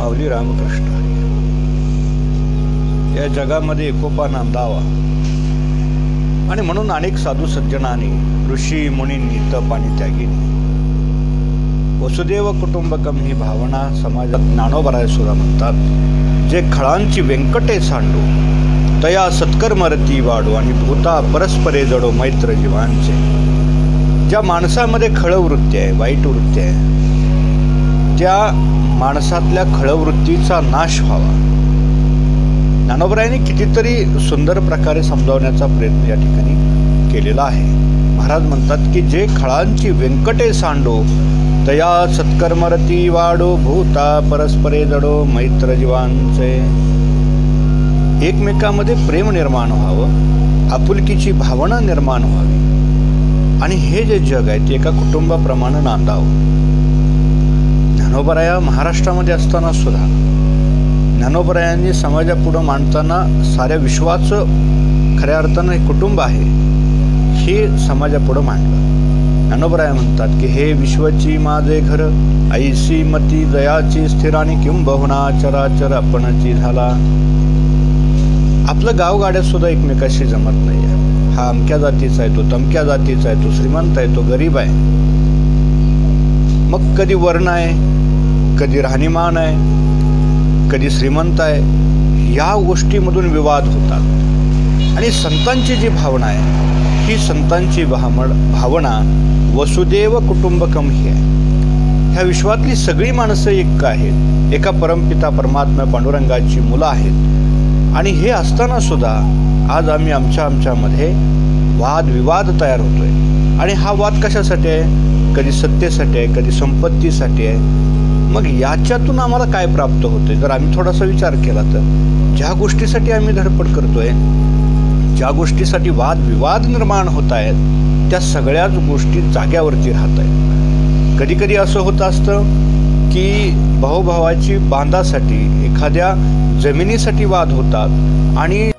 माऊली रामकृष्ण या जगामध्ये एकोपा नांदावा आणि म्हणून अनेक साधू सज्जनांनी ऋषी मुनींनी तप आणि त्यागीनी वसुदेव कुटुंबकम ही भावना समाजात ज्ञानोबराय सुद्धा म्हणतात। जे खळांची व्यंकटे सांडू तया सत्कर्मरती वाढू आणि भूता परस्परे जडो मैत्र जीवांचे। ज्या माणसामध्ये खळवृत्ती आहे, वाईट वृत्ती आहे, त्या माणसातल्या खळवृत्तीचा नाश व्हावा। ज्ञानोबरायांनी कितीतरी सुंदर प्रकारे समजावण्याचा प्रयत्न या ठिकाणी केलेला आहे। महाराज म्हणतात की जे खळांची व्यंकटे सांडो तया सत्कर्मरती वाढो भूता परस्परे जडो मैत्र जीवांचे। एकमेकांमध्ये प्रेम निर्माण व्हावं, आपुलकीची भावना निर्माण व्हावी आणि हे जे जग आहे ते एका कुटुंबाप्रमाणे नांदावं। ज्ञानोबराया महाराष्ट्रामध्ये असताना सुद्धा ज्ञानोबरायांनी समाजापुढं मांडताना साऱ्या विश्वाचं खऱ्या अर्थानं हे कुटुंब आहे हे समाजापुढं मांडलं। ज्ञानोबराया म्हणतात की हे विश्वची माझे घर ऐसी मती दयाची स्थिर आणि किंबहुना चराचर आपणची झाला। आपलं गावगाड्यात सुद्धा एकमेकाशी जमत नाही आहे। हा अमक्या जातीचा आहे, तो तमक्या जातीचा आहे, तो श्रीमंत आहे, तो गरीब आहे। मग कधी वर्ण आहे, कधी राहणीमान आहे, कधी श्रीमंत आहे, या गोष्टीमधून विवाद होतात। आणि संतांची जी भावना आहे ही संतांची भावना वसुदेव कुटुंबकम ही आहे। ह्या विश्वातली सगळी माणसं एक आहेत, एका परमपिता परमात्मा पांडुरंगाची मुलं आहेत। आणि हे असताना सुद्धा आज आम्ही आमच्यामध्ये वादविवाद तयार होतोय। आणि हा वाद कशासाठी आहे? कधी सत्तेसाठी आहे, कधी संपत्तीसाठी आहे। मग याच्यातून आम्हाला काय प्राप्त होतंय? जर आम्ही थोडासा विचार केला तर ज्या गोष्टीसाठी आम्ही धडपड करतोय, ज्या गोष्टीसाठी वादविवाद निर्माण होत आहेत, त्या सगळ्याच गोष्टी जाग्यावरती राहत आहेत। कधी कधी असं होत असतं की भाऊभावाची बांधासाठी एखाद्या जमिनीसाठी वाद होतात आणि